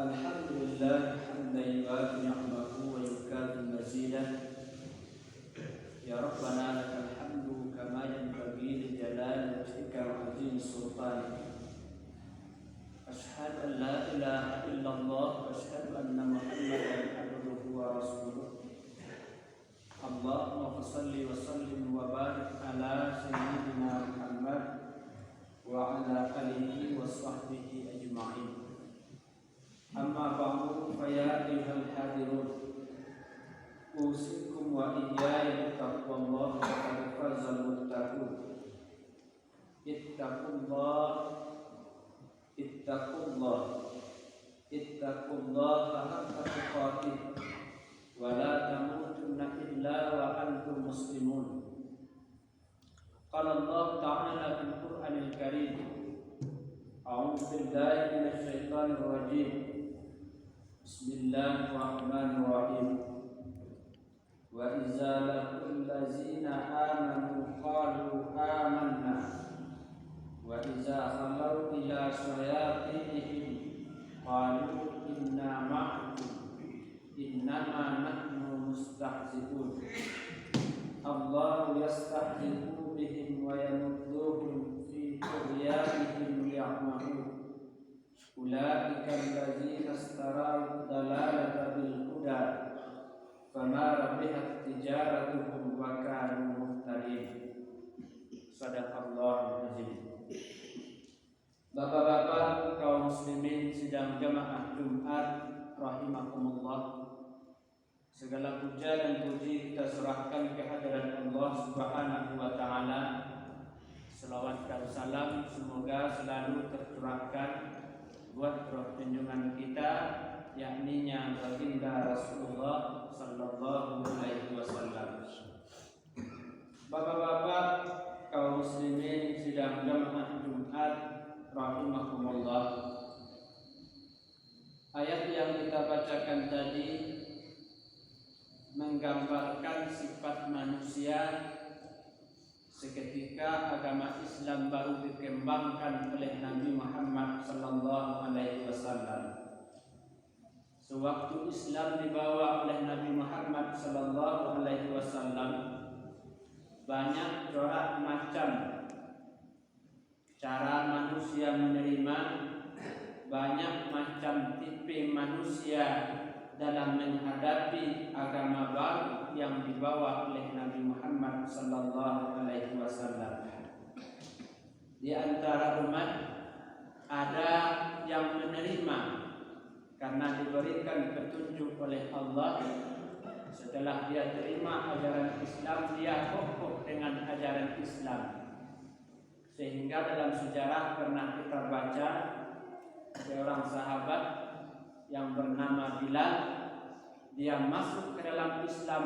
Alhamdulillah hamdan yuwafi ni'amahu wa yukafi mazidah. Ya Rabbana lakal hamdu kama yanbaghi li jalali wajhika wa 'azimi sultanik. Ashhadu an la ilaha illallah wa ashhadu anna Muhammadan abduhu wa rasuluh. Allahumma shalli wa sallim wa barik ala sayyidina Muhammad wa ala alihi wa sahbihi ajma'in. Amma ba'du fa ya ayyuhal hadirun, usikum wa iyaya bittaqwallah faqad fazal muttaqun. Ittaqullah haqqa tuqatih wa la tamutunna illa wa antum muslimun. Qala Allah ta'ala fil Qur'anil Karim, a'udzu billahi minasy syaithanir rajim. Bismillahirrahmanirrahim. Wa idza laqul ladzina amanu qalu amanna wa idza khalau ila shayatinihim qalu inna ma'akum innama nahnu mustahzi'un. Allahu yastahzi'u bihim wa yamudduhum fi tughyanihim ya'mahun. Ulaika allazina istarau dalalata bil huda fama rabihat tijaratuhum wa kanu muhtadin. Shadaqallahul azim. Bapak-bapak kaum muslimin sidang jamaah Jumat rahimakumullah, segala puja dan puji kita serahkan ke hadirat Allah Subhanahu wa taala. Selawat dan salam semoga selalu tercurahkan buat roh junjungan kita, yakni baginda Rasulullah sallallahu alaihi wasallam. Bapak-bapak kaum muslimin sidang jamaah Jumat rahimakumullah, ayat yang kita bacakan tadi menggambarkan sifat manusia seketika agama Islam baru dikembangkan oleh Nabi Muhammad sallallahu alaihi wasallam. Sewaktu Islam dibawa oleh Nabi Muhammad sallallahu alaihi wasallam, banyak corak macam cara manusia menerima, banyak macam tipe manusia dalam menghadapi agama baru yang dibawa oleh Nabi Muhammad sallallahu alaihi wasallam. Di antara umat ada yang menerima karena diberikan petunjuk oleh Allah. Setelah dia terima ajaran Islam, dia kokoh dengan ajaran Islam, sehingga dalam sejarah pernah kita baca seorang sahabat yang bernama Bilal. Dia masuk ke dalam Islam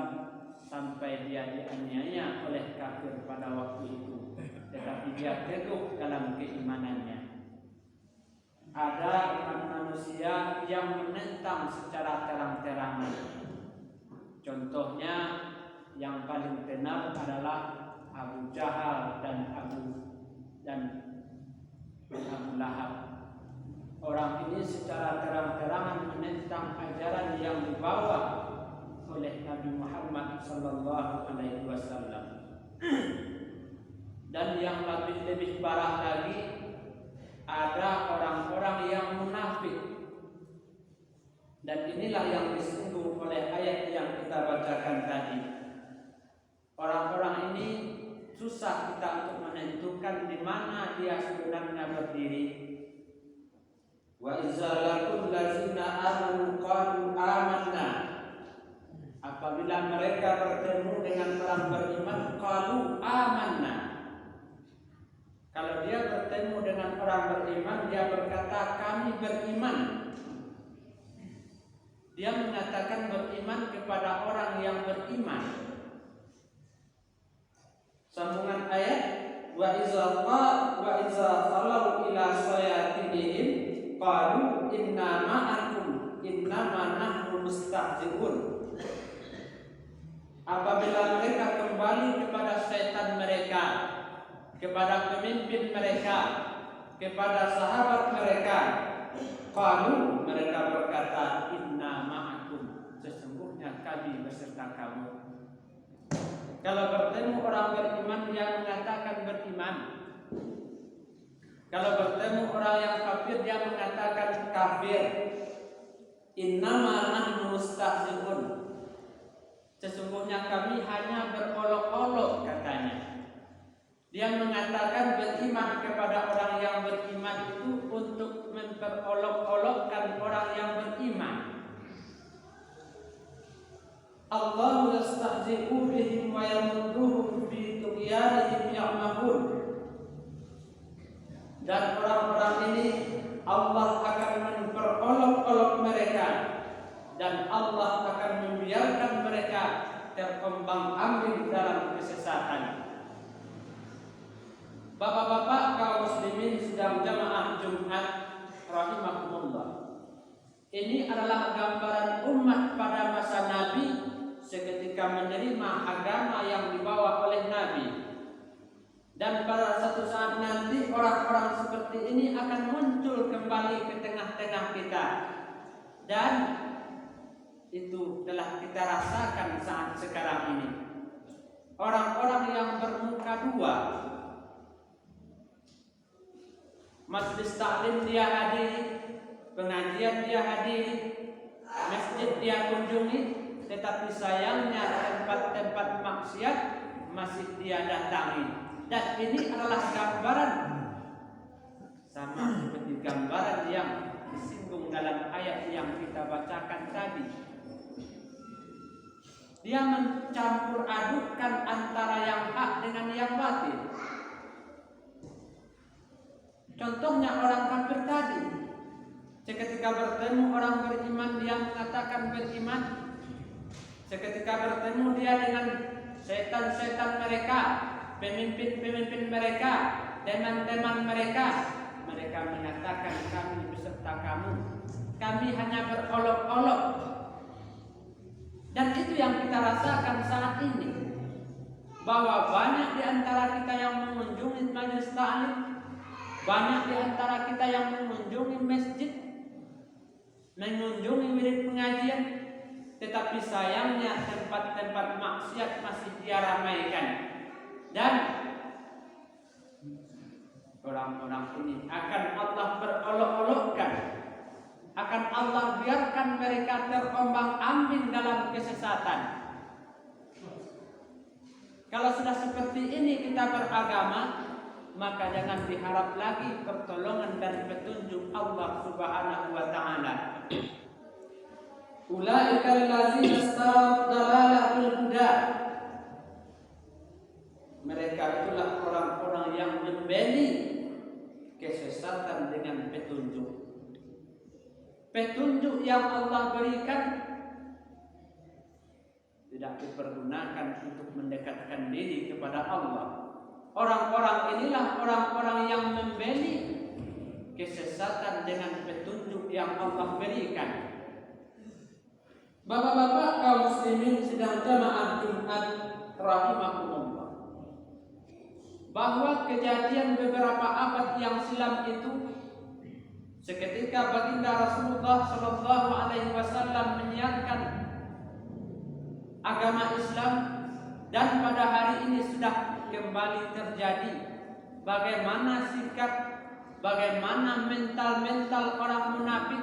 sampai dia dianiaya oleh kafir pada waktu itu, tetapi dia teguh dalam keimanannya. Ada umat manusia yang menentang secara terang-terangan. Contohnya yang paling tenar adalah Abu Jahal dan Abu Lahab. Orang ini secara terang-terangan menentang ajaran yang dibawa oleh Nabi Muhammad sallallahu alaihi wasallam. Dan yang lebih parah lagi, ada orang-orang yang munafik. Dan inilah yang disinggung oleh ayat yang kita bacakan tadi. Orang-orang ini susah kita untuk menentukan di mana dia sebenarnya berdiri. Wa idza laqul ladzina amanu qalu amanna. Apabila mereka bertemu dengan orang beriman, qalu amanna. Kalau dia bertemu dengan orang beriman, dia berkata kami beriman. Dia mengatakan beriman kepada orang yang beriman. Sambungan ayat, wa idza khalau ila shayatinihim qalu inna ma'akum innama nahnu mustahzi'un. Apabila mereka kembali kepada syaitan mereka, kepada pemimpin mereka, kepada sahabat mereka, Qalu, mereka berkata, inna ma'akum, sesungguhnya kami beserta kamu. Kalau bertemu orang beriman, dia mengatakan beriman. Kalau bertemu orang yang kafir, dia mengatakan kafir. Innama nahnu mustahzi'un, sesungguhnya kami hanya berolok-olok, katanya. Dia mengatakan beriman kepada orang yang beriman itu untuk memperolok-olokkan orang yang beriman. Allahu yastahzi'u bihim wa yamudduhum fi tughyanihim ya'mahun. Dan orang-orang ini Allah akan memperolok-olok mereka, dan Allah akan membiarkan mereka terombang-ambing dalam kesesatan. Bapak-bapak kaum muslimin sedang jamaah Jumat rahimakumullah. Ini adalah gambaran umat pada masa Nabi seketika menerima agama yang dibawa oleh Nabi. Dan pada satu saat nanti orang-orang seperti ini akan muncul kembali ke tengah-tengah kita. Dan itu telah kita rasakan saat sekarang ini. Orang-orang yang bermuka dua, majlis taklim dia hadiri, pengajian dia hadiri, masjid dia kunjungi, tetapi sayangnya tempat-tempat maksiat masih dia datangi. Dan ini adalah gambaran sama seperti gambaran yang disinggung dalam ayat yang kita bacakan tadi. Dia mencampur adukkan antara yang hak dengan yang batil. Contohnya orang kafir tadi, seketika bertemu orang beriman dia mengatakan beriman. Seketika bertemu dia dengan setan-setan mereka, pemimpin-pemimpin mereka, teman-teman mereka, mereka mengatakan kami beserta kamu, kami hanya berolok-olok. Dan itu yang kita rasakan saat ini, bahwa banyak di antara kita yang mengunjungi majelis ta'lim, banyak di antara kita yang mengunjungi masjid, mengunjungi wirid pengajian, tetapi sayangnya tempat-tempat maksiat masih dia ramaikan. Dan orang-orang ini akan Allah berolok-olokkan, akan Allah biarkan mereka terombang-ambing dalam kesesatan. Kalau sudah seperti ini kita beragama, maka jangan diharap lagi pertolongan dan petunjuk Allah Subhanahu wa taala. Ulaika allazina istarau dalalah bil huda. Mereka itulah orang-orang yang membeli kesesatan dengan petunjuk. Petunjuk yang Allah berikan tidak dipergunakan untuk mendekatkan diri kepada Allah. Orang-orang inilah orang-orang yang membeli kesesatan dengan petunjuk yang Allah berikan. Bapak-bapak kaum muslimin sedang jamaah Jumat rahimakumullah, bahwa kejadian beberapa abad yang silam itu, seketika baginda Rasulullah Shallallahu Alaihi Wasallam menyiarkan agama Islam, dan pada hari ini sudah kembali terjadi bagaimana sikap, bagaimana mental orang munafik,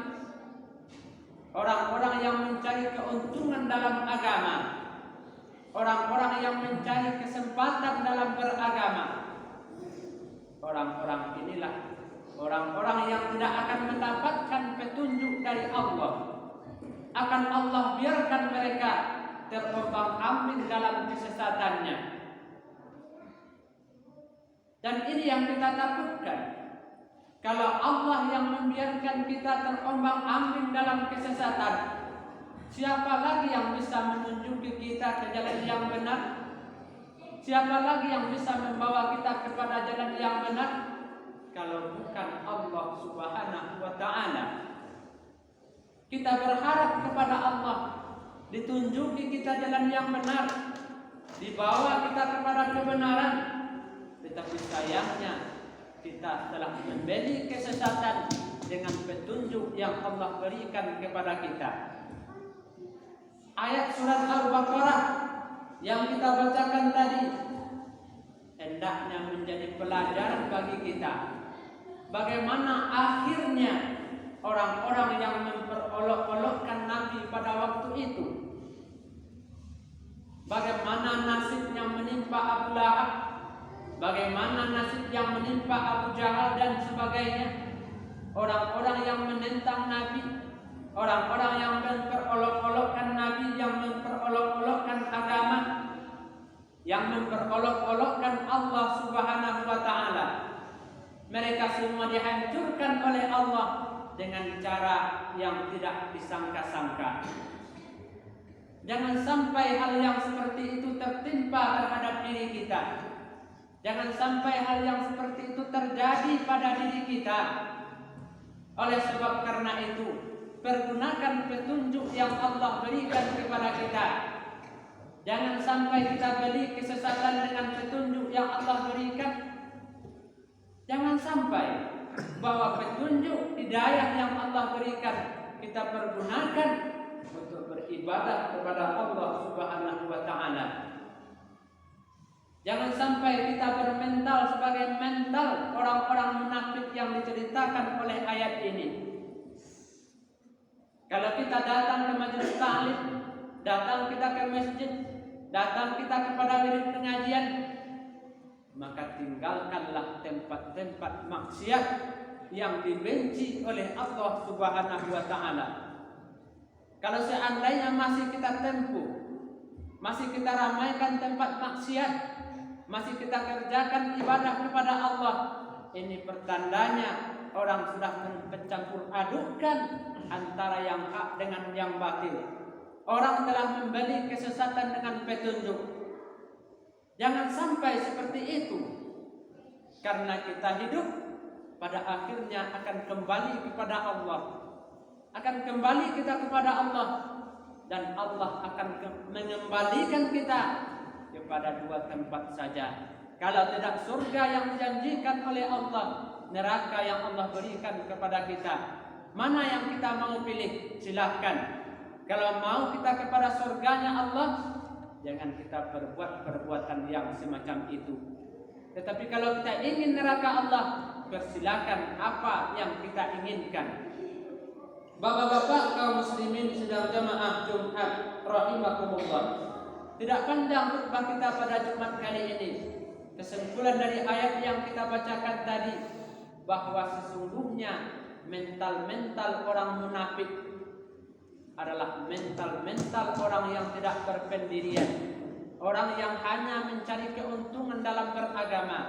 orang-orang yang mencari keuntungan dalam agama, orang-orang yang mencari kesempatan dalam beragama. Orang-orang inilah orang-orang yang tidak akan mendapatkan petunjuk dari Allah. Akan Allah biarkan mereka terombang-ambing dalam kesesatannya. Dan ini yang kita takutkan. Kalau Allah yang membiarkan kita terombang-ambing dalam kesesatan, siapa lagi yang bisa menunjuki kita ke jalan yang benar? Siapa lagi yang bisa membawa kita kepada jalan yang benar? Kalau bukan Allah Subhanahu wa ta'ala. Kita berharap kepada Allah, ditunjuki kita jalan yang benar, dibawa kita kepada kebenaran. Tetapi sayangnya kita telah membeli kesesatan, dengan petunjuk yang Allah berikan kepada kita. Ayat surat Al-Baqarah yang kita bacakan tadi hendaknya menjadi pelajaran bagi kita. Bagaimana akhirnya orang-orang yang memperolok-olokkan Nabi pada waktu itu. Bagaimana nasib yang menimpa Abu Lahab, bagaimana nasib yang menimpa Abu Jahal dan sebagainya. Orang-orang yang menentang Nabi, orang-orang yang memperolok-olokkan Nabi, yang memperolok-olokkan agama, yang memperolok-olokkan Allah Subhanahu wa Ta'ala. Mereka semua dihancurkan oleh Allah dengan cara yang tidak disangka-sangka. Jangan sampai hal yang seperti itu tertimpa terhadap diri kita. Jangan sampai hal yang seperti itu terjadi pada diri kita. Oleh sebab karena itu, pergunakan petunjuk yang Allah berikan kepada kita. Jangan sampai kita beli kesesatan dengan petunjuk yang Allah berikan. Jangan sampai bahwa petunjuk hidayah yang Allah berikan kita pergunakan untuk beribadah kepada Allah Subhanahu wa Ta'ala. Jangan sampai kita bermental sebagai mental orang-orang munafik yang diceritakan oleh ayat ini. Kalau kita datang ke majelis ta'lim, datang kita ke masjid, datang kita kepada wirid pengajian, maka tinggalkanlah tempat-tempat maksiat yang dibenci oleh Allah Subhanahu wa Ta'ala. Kalau seandainya masih kita tempuh, masih kita ramaikan tempat maksiat, masih kita kerjakan ibadah kepada Allah, ini pertandanya orang sudah mencampur adukkan antara yang hak dengan yang batil. Orang telah membeli kesesatan dengan petunjuk. Jangan sampai seperti itu, karena kita hidup pada akhirnya akan kembali kepada Allah, akan kembali kita kepada Allah, dan Allah akan mengembalikan kita kepada dua tempat saja. Kalau tidak surga yang dijanjikan oleh Allah, neraka yang Allah berikan kepada kita, mana yang kita mau pilih? Silahkan. Kalau mau kita kepada surganya Allah, jangan kita berbuat perbuatan yang semacam itu. Tetapi kalau kita ingin neraka Allah, persilakan apa yang kita inginkan. Bapak-bapak kaum muslimin sedang jamaah Jumat rahimakumullah. Tidak panjang khutbah kita pada Jumat kali ini. Kesimpulan dari ayat yang kita bacakan tadi, bahwa sesungguhnya mental-mental orang munafik adalah mental-mental orang yang tidak berpendirian, orang yang hanya mencari keuntungan dalam beragama.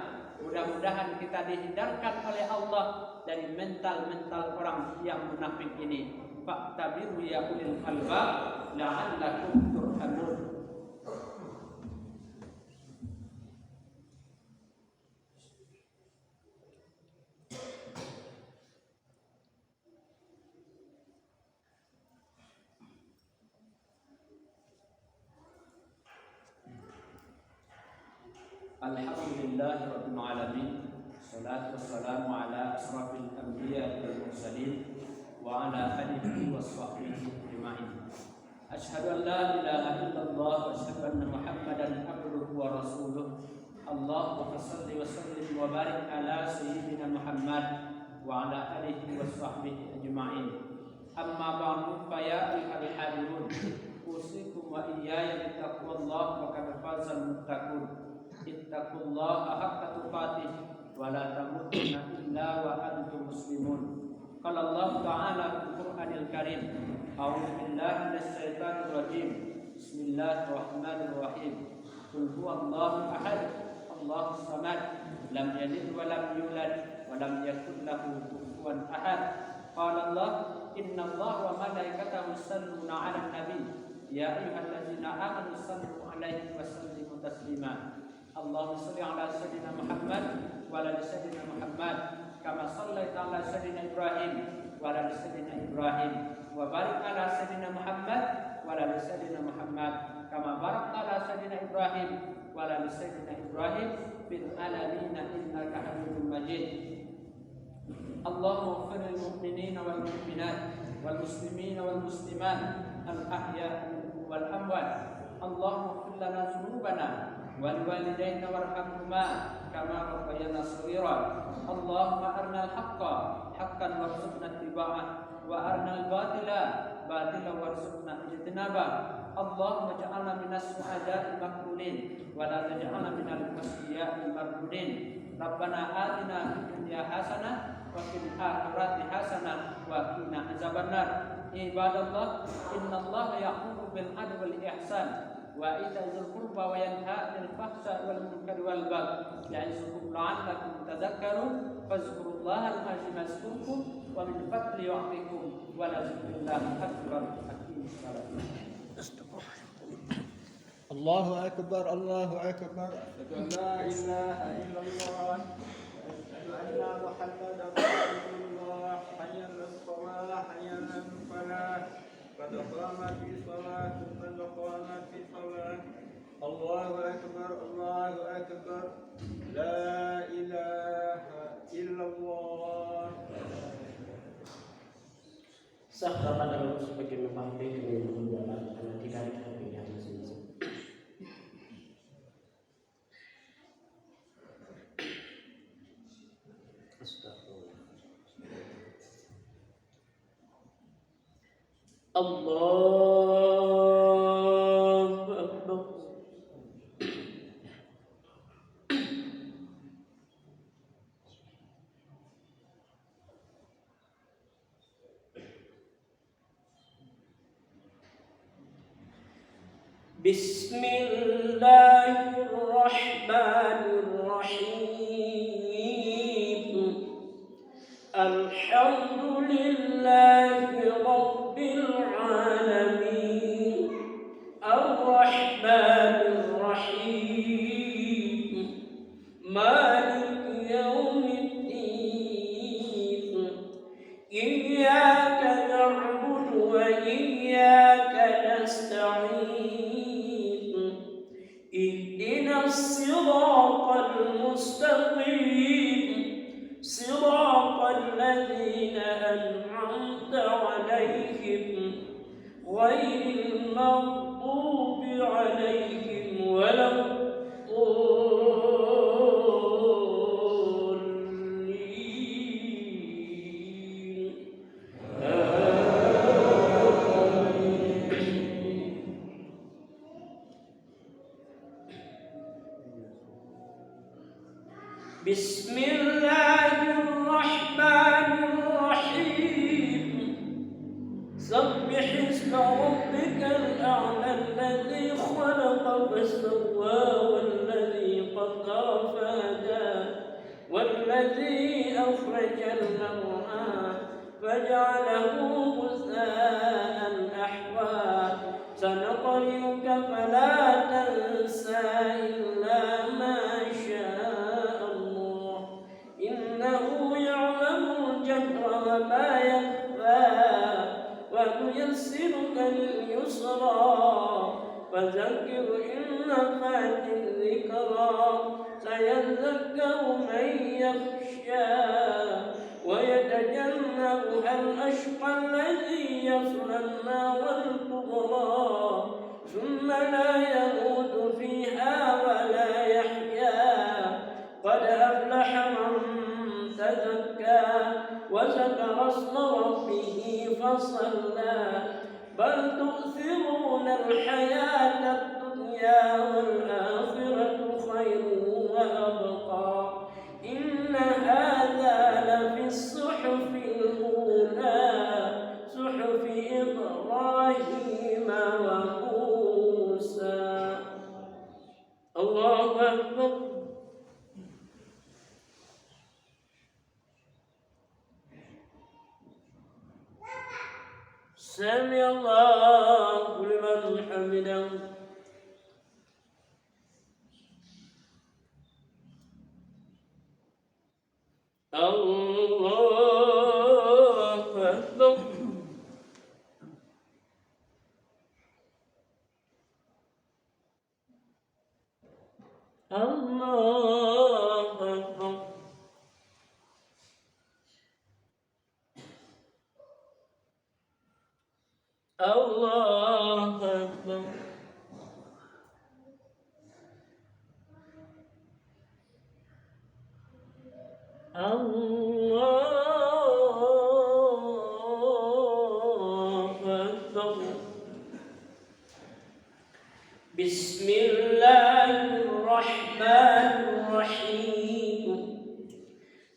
Mudah-mudahan kita dihindarkan oleh Allah dari mental-mental orang yang munafik ini. Fa'tabiru ya ulil albab la'allakum turhamun. Alhamdulillahirabbil alamin. Salatu wassalamu ala asrafil anbiya wal mursalin wa ala alihi washabbihi ajma'in. Asyhadu an la ilaha illallah wa asyhadu anna Muhammadan abduhu wa rasuluh. Allahumma shalli wa sallim wa barik ala sayyidina Muhammad wa ala alihi washabbihi ajma'in. Amma ba'du, fa ya ayyuhal hadirun, usikum wa iyaya bittaqwallah wa qad fazal muttaqun. Ittaqullaha haqqa tuqatih wa la tamutunna illa wa antum muslimun. Qala Allah Ta'ala fil Qur'anil Karim, a'udzu billahi minasy syaithanir rajim. Bismillahirrahmanirrahim. Qul huwallahu ahad, Allahus samad, lam yalid wa lam yulad wa lam yakul lahu kufuwan ahad. Qala Allah, innallaha wa malaikatahu yusalluna 'alan nabi, ya ayyuhallazina amanu sallu 'alaihi wa sallimu taslima. Allahumma shalli ala sayyidina Muhammad wa ala sayyidina Muhammad kama shallaita ala sayyidina Ibrahim wa ala sayyidina Ibrahim wa barik ala sayyidina Muhammad wa ala sayyidina Muhammad kama barakta ala sayyidina Ibrahim wa ala sayyidina Ibrahim fil alamin innaka Hamidum Majid. اللهم اغفر للمؤمنين والمؤمنات والمسلمين والمسلمات الأحياء والأموات. اللهم اغفر لنا ذنوبنا ولوالدينا وارحمهما كما ربيانا صغيرا. اللهم أرنا الحق حقا وارزقنا اتباعه وأرنا الباطل باطلا وارزقنا اجتنابه. اللهم اجعلنا من السعداء المقبولين ولا تجعلنا من الأشقياء المردودين. ربنا آتنا في الدنيا حسنة وفي الآخرة حسنة وقنا عذاب النار. عباد الله، إن الله يأمر بالعدل والإحسان وإيتاء ذي القربى وينهى عن الفحشاء والمنكر والبغي يعظكم لعلكم تذكرون. فاذكروا الله العظيم يذكركم ومن فضله يعطيكم ولذكر الله أكبر. أقيموا الصلاة. الله أكبر الله أكبر. أشهد أن لا إله إلا الله وأشهد أن محمدا رسول الله. حي على الصلاة حي على الفلاح قد قامت الصلاة قد قامت الصلاة. الله أكبر الله أكبر. لا إله إلا الله. Sah rapat dalam sebagai mempampai dengan membuat karena tidak ada yang masing-masing. Allahu Akbar. Bismillahirrahmanirrahim. Alhamdulillahi Rabbil Alamin. Ar-Rahmanir Rahim. Maliki Yawmiddin. Iyyaka na'budu wa iyyaka nasta'in. Ihdinas siratal mustaqim. Siratal ladzina an'amta 'alaihim ghairil maghdubi 'alaihim waladdallin. Bismillahirrahmanirrahim. Sabbih isma rabbikal a'la alladzi khalaqa fasawwa walladzi qaddara fahada walladzi akhrajal mar'a faj'alahu ghutha'an ahwa. Sanaqri'uka fala tansa illa ma syaa Allah. Innahu ya'lamul jahra wa ma yakhfa. وَنُيَسِّرُكَ لِلْيُسْرَى فَذَكِّرْ إِن نَّفَعَتِ الذِّكْرَى سَيَذَّكَّرُ مَن يَخْشَىٰ وَيَتَجَنَّبُهَا الْأَشْقَى الَّذِي يَصْلَى النَّارَ الْكُبْرَىٰ ثُمَّ لَا يَمُوتُ فِيهَا وَلَا يَحْيَىٰ. قَدْ أَفْلَحَ مَن تَزَكَّىٰ وَذَكَرَ اسْمَ رَبِّهِ فصلى. بل تؤثرون الحياة الدنيا والآخرة خير وأبقى. إن هذا لفي الصحف الأولى صحف إبراهيم وموسى. الله أكبر. سمع الله لمن حمده. الله أكبر. الله أكبر. الله أكبر. الله أكبر. بسم الله الرحمن الرحيم.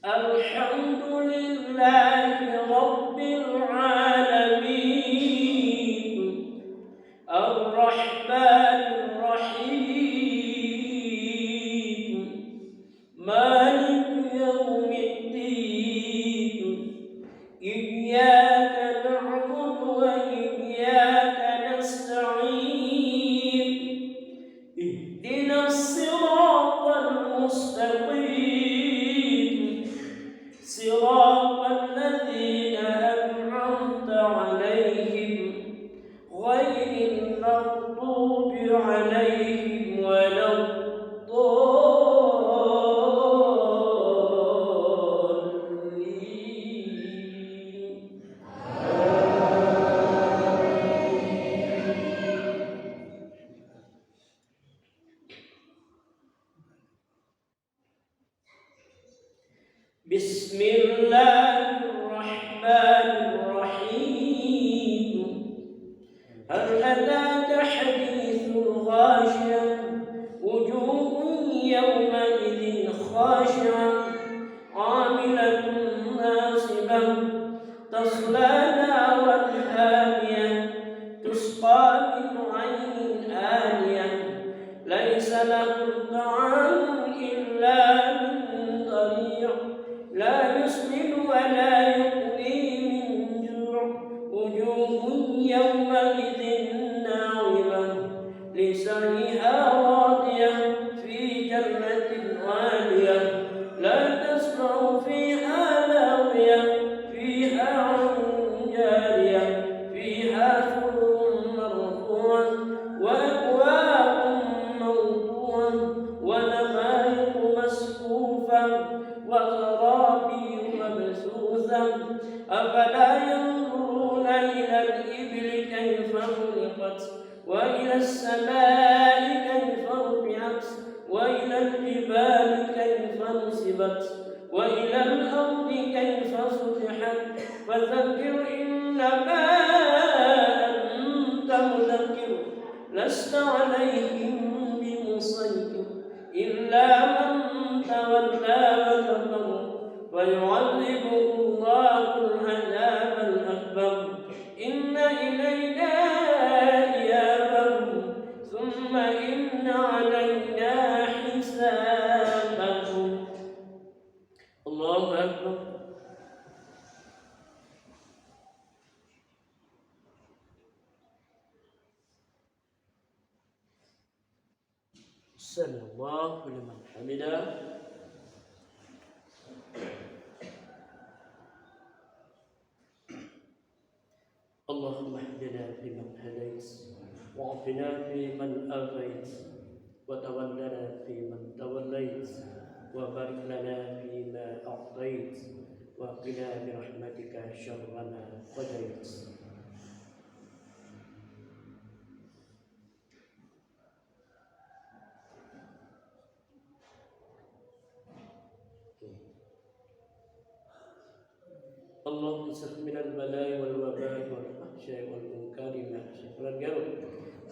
الحمد لله رب العالمين. الرحمن الرحيم. مالك يوم الدين. إياك نعبد وإياك نستعين. اهدنا الصراط المستقيم. صراط الذين أنعمت عليهم غير المغضوب عليهم ولا الضالين. بسم الله الرحمن الرحيم. هل أتاك حديث الغاشية. وجوه يومئذ خاشعة عاملة ناصبة تصلى نارا حامية تسقى من عين آنية ليس لهم طعام إلا من ضريع لا يسمن ولا يغني من جوع. وجوه يومئذ ناعمة لسعيها راضية في جنة عالية لا تسمع فيها لاغية فيها عين جارية فيها سرر مرفوعة وأكواب موضوعة ونمارق مسفوفة وزرابي مبثوثة. أفلا ينظرون إلى الإبل كيف خلقت وإلى السماء كيف رفعت وإلى الجبال كيف نصبت وإلى الأرض كيف سطحت. فذكر إنما أنت مذكر لست عليهم بمسيطر إلا من تولى وكفر فيعذبه الله العذاب الأكبر. إن إلينا إيابهم ثم إن علينا حسابهم. الله أكبر. سمع الله لمن حمده. اللهم اهدنا فيمن هديت وعافنا فيمن عافيت وتولنا فيمن توليت وبارك لنا فيما أعطيت وقنا برحمتك شر ما قضيت. اللهم اصرف من البلاء والوباء والفحشاء والمنكر ما شكر الجرد.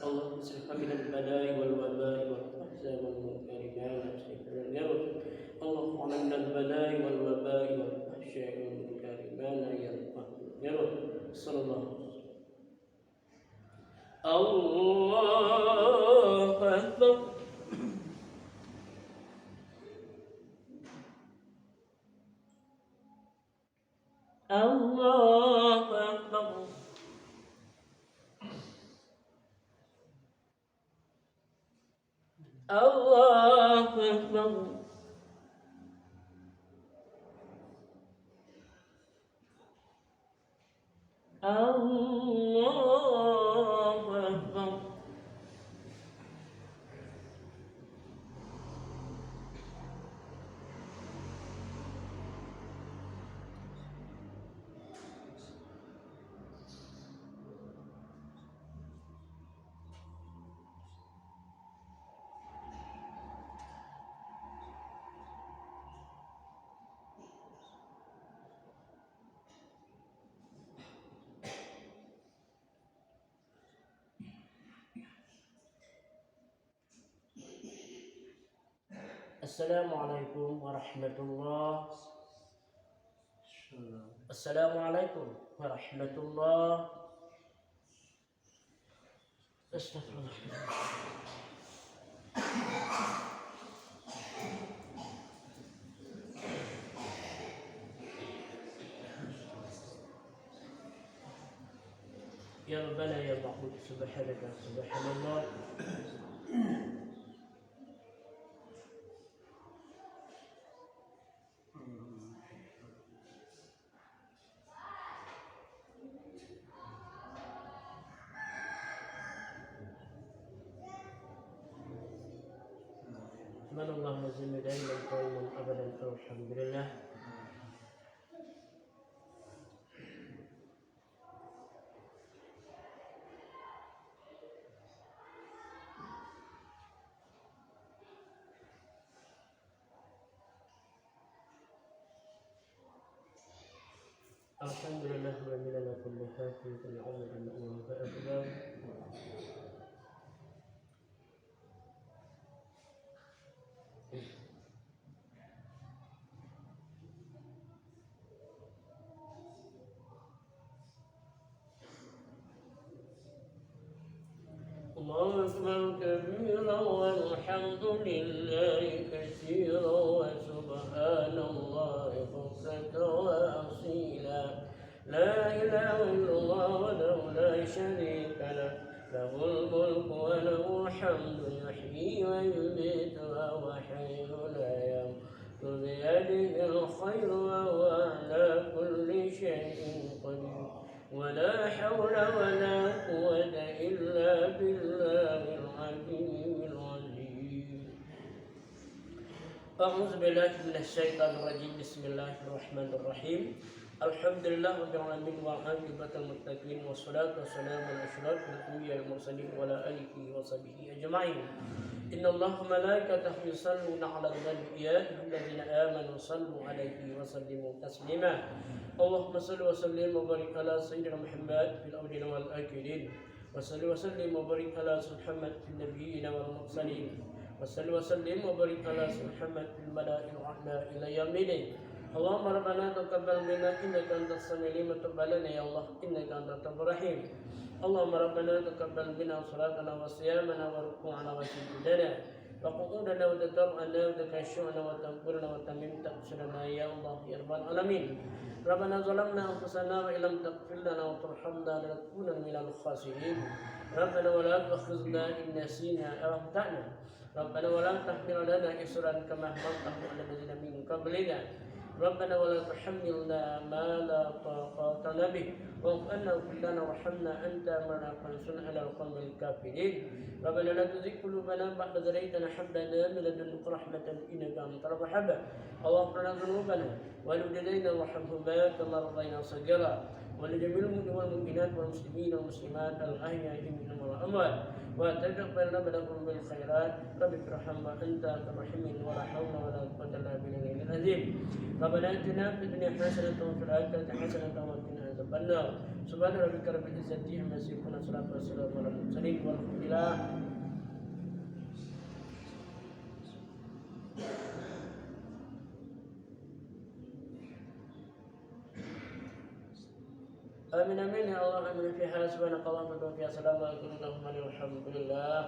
اللهم اصرف من البلاء والوباء والفحشاء والمنكر ما شكر الجرد. اللهم علمنا البلاء والوباء والفحشاء والمنكر ما لا ينفع الجرد. صلى الله عليه وسلم. الله أكبر. الله أكبر. الله أكبر. الله أكبر. Assalamualaikum warahmatullahi. Assalamualaikum warahmatullahi. Astagfirullah. Ya Rabbana ya Ma'bud subhanaka subhanallah. من الله يزل دائما قائما ابدا الحمد لله. Alhamdulillah wa lana kulli hafi kulli umrin wa akbar. الله أكبر كبيرا والحمد لله كثيرا وسبحان الله بكرة وأصيلا. لا إله إلا الله وحده لا شريك له له الملك وله الحمد يحيي ويميت وهو حي لا يموت بيده الخير وهو على كل شيء قدير. ولا حول ولا قوة إلا بالله العلي العظيم. أعوذ بالله من الشيطان الرجيم. بسم الله الرحمن الرحيم. الحمد لله رب العالمين والعاقبة للمتقين والصلاة والسلام على أشرف الأنبياء والمرسلين وعلى آله وصحبه أجمعين. إن الله وملائكته يصلون على النبي يا أيها الذين آمنوا صلوا عليه وسلموا تسليما. اللهم صل وسلم وبارك على سيدنا محمد في الأولين والآخرين. وصل وسلم وبارك على محمد في النبيين والمرسلين. وصل وسلم وبارك على محمد في الملائكة الأعلى إلى يوم الدين. اللهم ربنا تقبل منا إنك أنت السميع العليم وتب علينا يا الله إنك أنت التواب الرحيم. اللهم ربنا تقبل منا صلاتنا وصيامنا وركوعنا وسجودنا وقعودنا وتضرعنا وتخشعنا وتكبرنا وتميم تقصيرنا يا الله يا رب العالمين. ربنا ظلمنا أنفسنا وإن لم تغفر لنا وترحمنا لنكونن من الخاسرين. ربنا ولا تؤاخذنا إن نسينا أو أخطأنا. ربنا ولا تحمل علينا إصرا كما حملته على الذين من قبلنا. ربنا ولا تحملنا ما لا طاقة لنا به واعف عنا واغفر لنا وارحمنا أنت مولانا فانصرنا على القوم الكافرين. ربنا لا تزغ قلوبنا بعد إذ هديتنا وهب لنا من لدنك رحمة إنك أنت الوهاب. اللهم اغفر لنا ذنوبنا ولوالدينا وارحمهما كما ربيانا صغيرا ولجميع المؤمنين والمؤمنات والمسلمين والمسلمات الأحياء منهم والأموات وتقبل لهم بالخيرات. رب ارحمنا أنت الرحيم ولا حول ولا قوة إلا بالله العظيم. ربنا آتنا في الدنيا حسنة وفي الآخرة حسنة وقنا عذاب النار. سبحان ربك رب العزة عما يصفون والصلاة والسلام على المرسلين والحمد لله. آمين آمين يا الله. آمين فيها سبحانك اللهم وبحمدك فيها سلام عليكم اللهم الحمد لله.